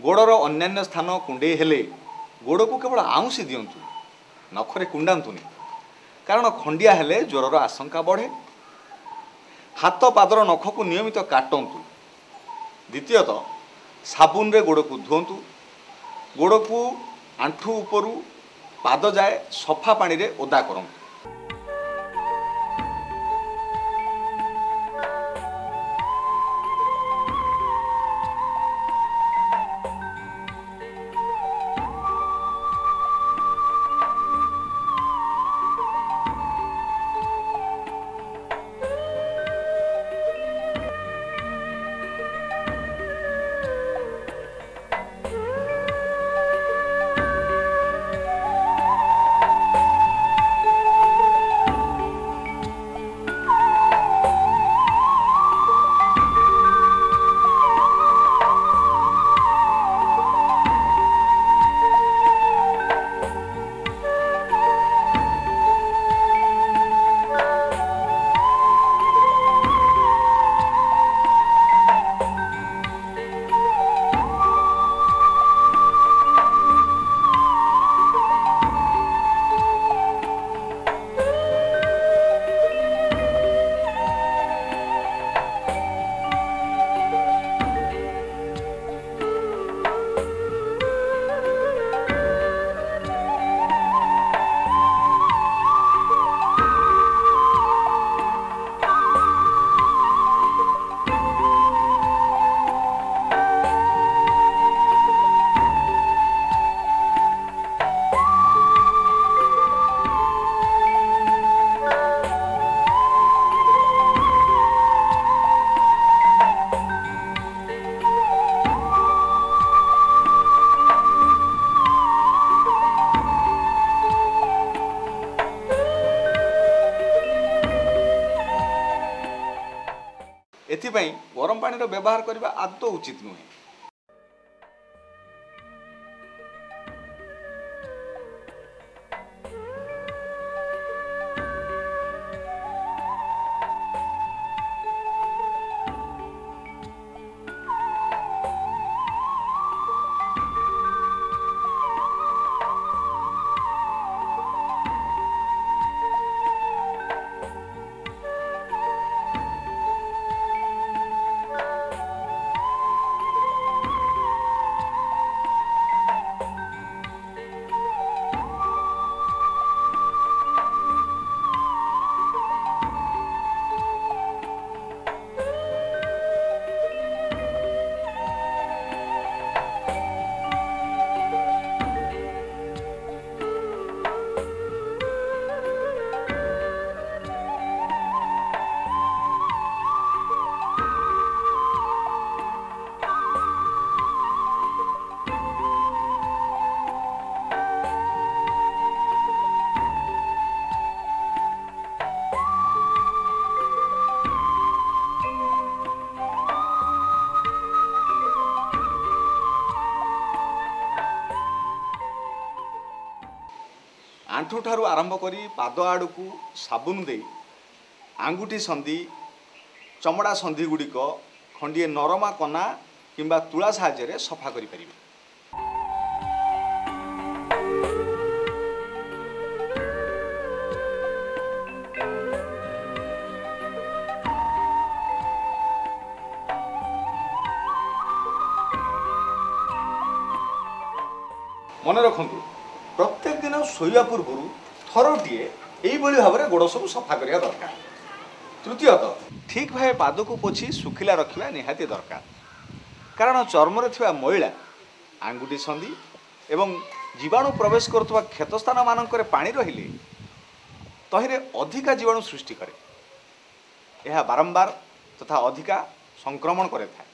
गोड़र अन्यान्य स्थान कुंडे हेले गोड़ को केवल आउंसी दिंतु, नखरे कुंडातुनि, कारण खंडिया हेले ज्वरर आशंका बढ़े। हाथ पादर नख को नियमित काटंतु। द्वितीयतः साबुन रे गोड़ को धुंतु। गोड़ को आंठू उपरू पाद जाए सफा पानी रे ओदा करंतु। एथिपाई गरम पानी व्यवहार करने आदौ उचित नुहे। आंठू ठारू आरंभ करी पाद आड़ को साबुन दे आंगुठी संधि चमड़ा संधि गुड़िक खंडिए नरमा कना किंबा तुला साहाय्य सफा करि परिबे। मन रखु प्रत्येक दिन शोया पूर्व थरटीए यही भाव में गोड़ सब सफा करने दरकार। तृतीयतः ठीक भाव पाद को पोछि सुखिला रखा निहाती दरकार, कारण चर्म थिबा मैला आंगुठी संधि एवं जीवाणु प्रवेश करुवा क्षतस्थान मानक पानी रहिले तहिरे अधिका जीवाणु सृष्टि करे। यह बारंबार तथा अधिका संक्रमण करे था।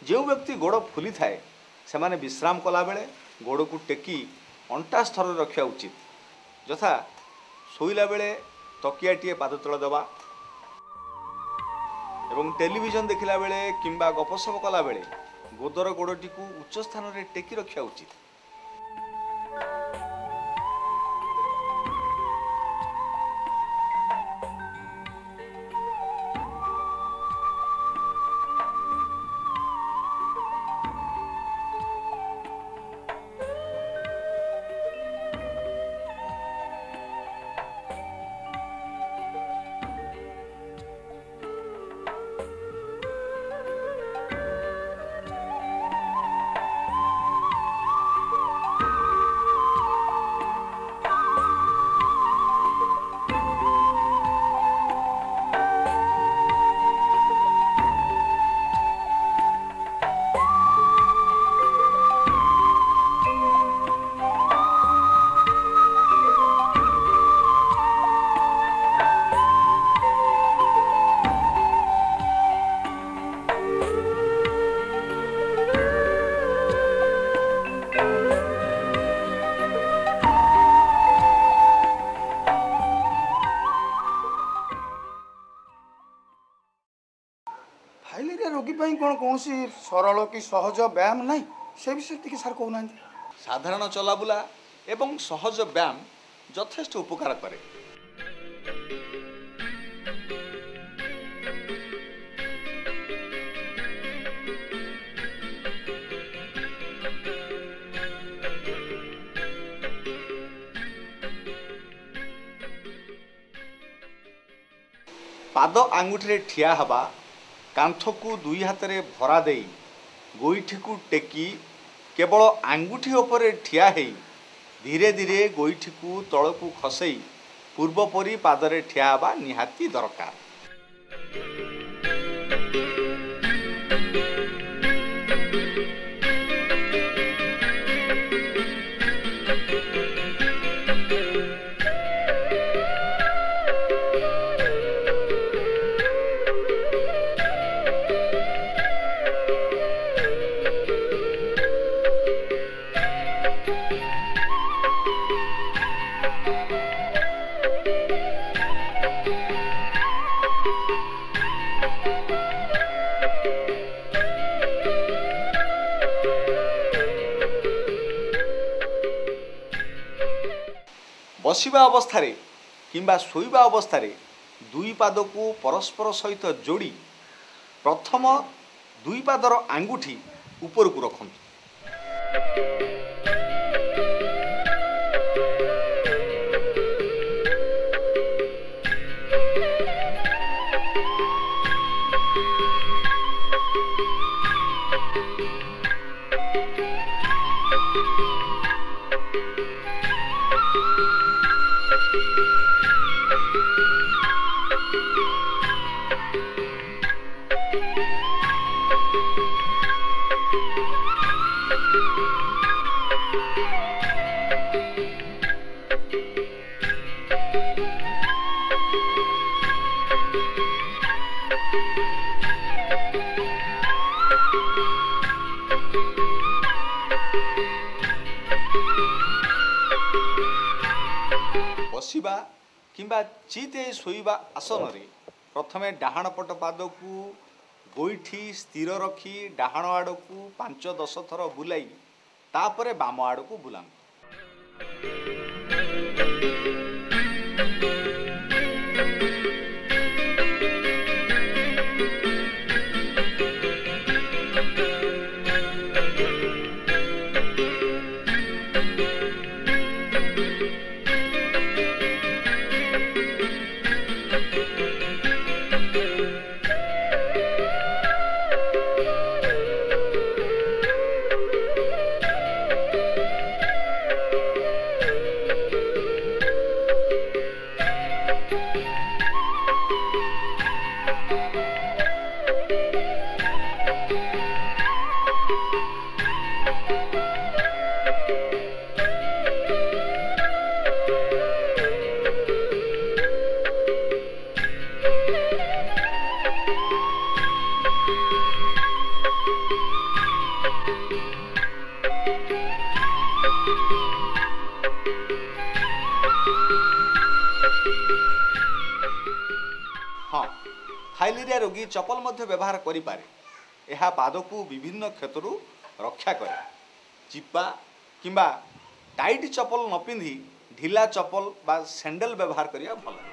जो व्यक्ति गोड़ फुली थाए से माने विश्राम कला बेले गोड़ को टेकी अंटा स्तर रखा उचित। यथा शोला बेले तकियाटीए पाद तले देवा एवं टेलीविजन देखला बेले किंबा गपसप कला बेले गोदर गोड़टी को उच्च स्थान रे टेकी रखा उचित। फाइलेरिया रोगी कौन सी सरल कि सहज व्यायाम ना से विषय टी सार कहना। साधारण चलाबुला एवं सहज व्यायाम यथेष्ट उपकार करे। पाद आंगुठी ठिया हवा कांथ को दुई हाथ रे भरा दे गोईठी को टेकी केवल आंगुठी उपरे ठिया है धीरे धीरे गोईठी को तल को खसई पूर्वपरी पादरे ठिया हवा निहाती दरकार। बसिबा अवस्था किंबा शोइबा अवस्था दुई पाद को परस्पर सहित जोड़ी प्रथम दुई पादर आंगुठी ऊपर को रखंतु। बसिबा किंबा चिते शोइबा आसन रे प्रथमे डाहाण पट पाद को गोईठी स्थिर रखी डाहाण आड़ को 5-10 थर बुलाई तापरे बाम आड़ को बुलां। हाँ फाइलेरिया रोगी चपल मध्य व्यवहार करिपारे यह पाद को विभिन्न क्षतरू रक्षा करे चिपा किंबा टाइट चपल न पिंधि ढिला चपल बा सैंडल व्यवहार करिया भल।